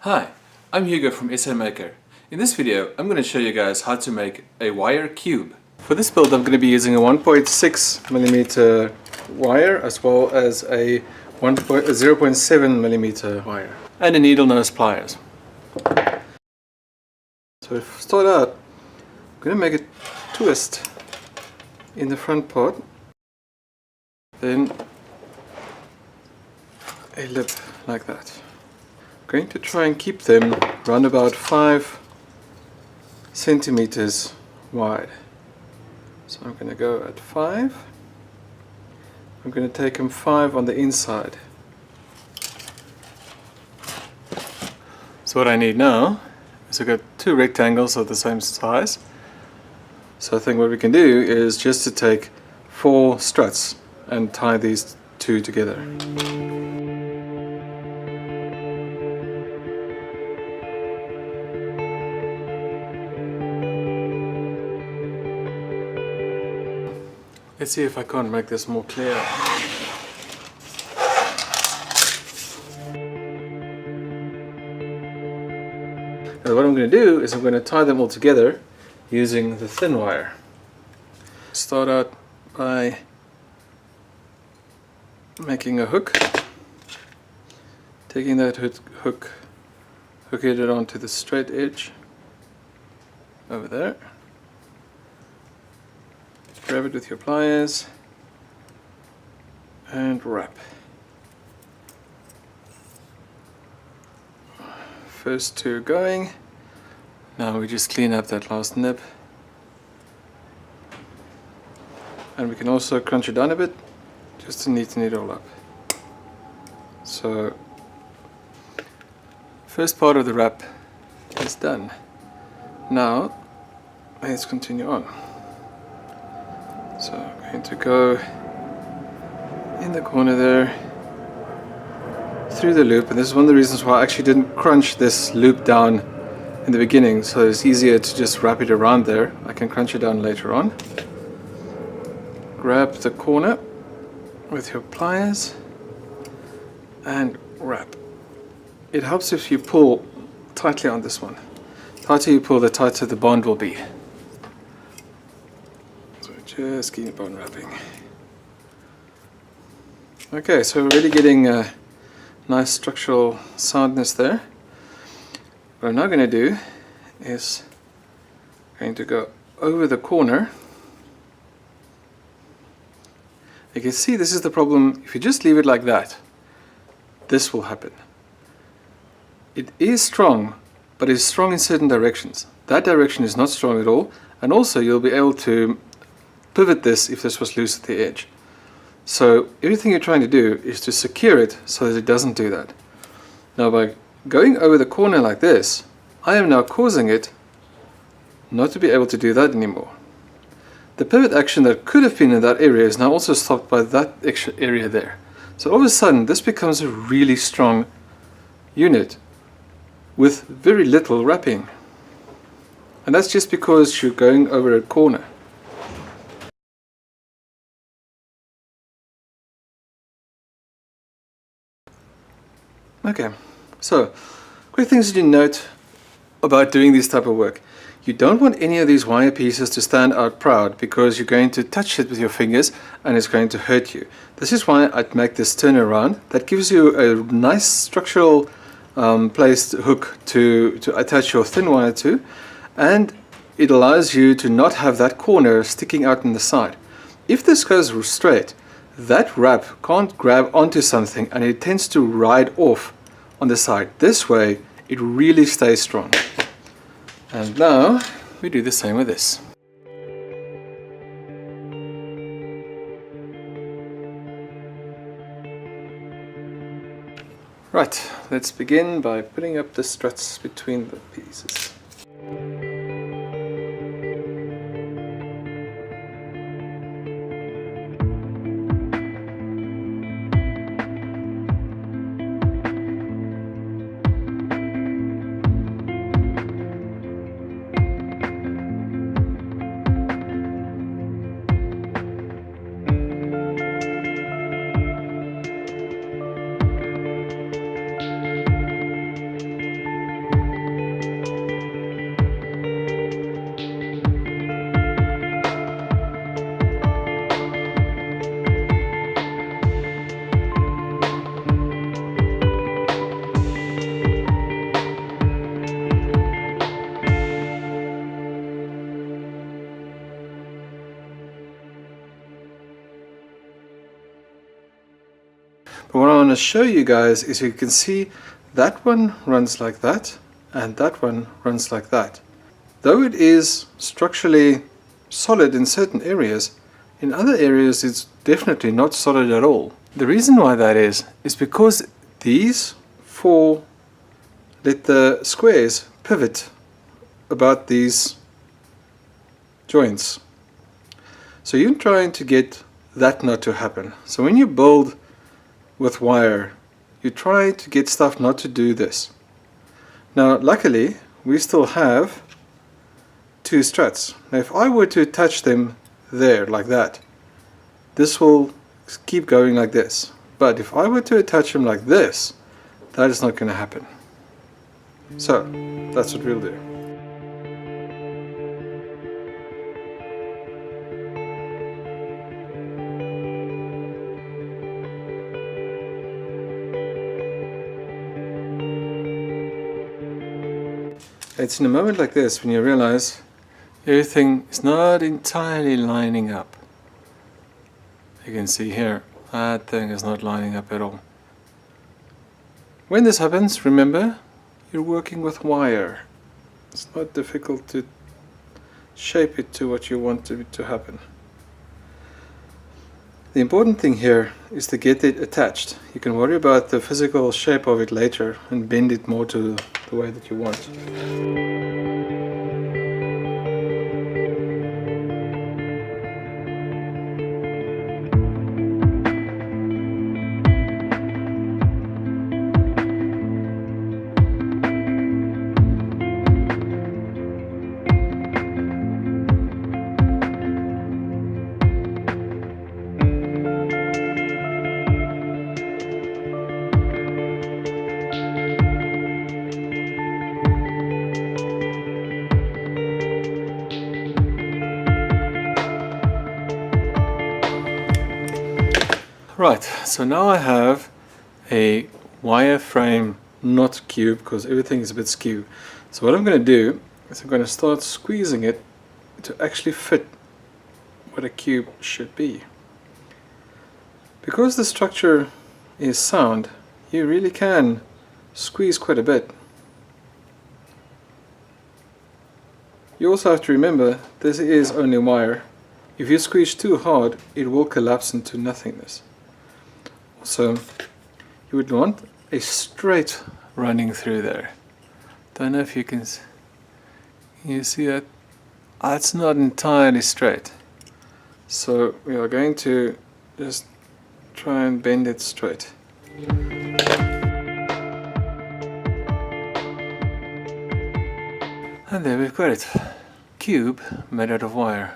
Hi, I'm Hugo from SM Maker. In this video I'm going to show you guys how to make a wire cube. For this build I'm going to be using a 1.6mm wire as well as a 0.7mm wire and a needle nose pliers. So to start out I'm going to make a twist in the front part, then a lip like that. I'm going to try and keep them around about 5 centimeters wide. So I'm going to go at 5. I'm going to take them 5 on the inside. So what I need now is I've got 2 rectangles of the same size. So I think what we can do is just to take 4 struts and tie these 2 together. Let's see if I can't make this more clear. Now what I'm going to do is I'm going to tie them all together using the thin wire. Start out by making a hook, taking that hook, hooking it onto the straight edge over there. Grab it with your pliers and wrap. First 2 going. Now we just clean up that last nib. And we can also crunch it down a bit just to neaten it all up. So, first part of the wrap is done. Now, let's continue on. So I'm going to go in the corner there, through the loop, and this is one of the reasons why I actually didn't crunch this loop down in the beginning, so it's easier to just wrap it around there. I can crunch it down later on. Grab the corner with your pliers and wrap. It helps if you pull tightly on this one. The tighter you pull, the tighter the bond will be. Just keep on wrapping. Okay, so we're really getting a nice structural soundness there. What I'm now going to do is going to go over the corner. You can see this is the problem. If you just leave it like that, this will happen. It is strong, but it's strong in certain directions. That direction is not strong at all, and also you'll be able to pivot this if this was loose at the edge. So everything you're trying to do is to secure it so that it doesn't do that. Now by going over the corner like this, I am now causing it not to be able to do that anymore. The pivot action that could have been in that area is now also stopped by that extra area there. So all of a sudden this becomes a really strong unit with very little wrapping. And that's just because you're going over a corner. Okay, so quick things to note about doing this type of work. You don't want any of these wire pieces to stand out proud because you're going to touch it with your fingers and it's going to hurt you. This is why I'd make this turnaround. That gives you a nice structural placed hook to attach your thin wire to, and it allows you to not have that corner sticking out on the side. If this goes straight, that wrap can't grab onto something and it tends to ride off on the side. This way it really stays strong. And now we do the same with this. Right, let's begin by putting up the struts between the pieces. to show you guys is you can see that one runs like that and that one runs like that. Though it is structurally solid in certain areas, in other areas it's definitely not solid at all. The reason why that is because these four let the squares pivot about these joints. So you're trying to get that not to happen. So when you build with wire, you try to get stuff not to do this. Now luckily we still have two struts. Now if I were to attach them there like that, this will keep going like this. But if I were to attach them like this, that is not going to happen. So that's what we'll do. It's in a moment like this when you realize everything is not entirely lining up. You can see here, that thing is not lining up at all. When this happens, remember, you're working with wire. It's not difficult to shape it to what you want it to happen. The important thing here is to get it attached. You can worry about the physical shape of it later and bend it more to the way that you want. Right, so now I have a wire frame, not cube, because everything is a bit skew. So what I'm going to do is I'm going to start squeezing it to actually fit what a cube should be. Because the structure is sound, you really can squeeze quite a bit. You also have to remember this is only wire. If you squeeze too hard, it will collapse into nothingness. So you would want a straight running through there. Don't know if you can see that. It's not entirely straight. So we are going to just try and bend it straight. And there we've got it. Cube made out of wire.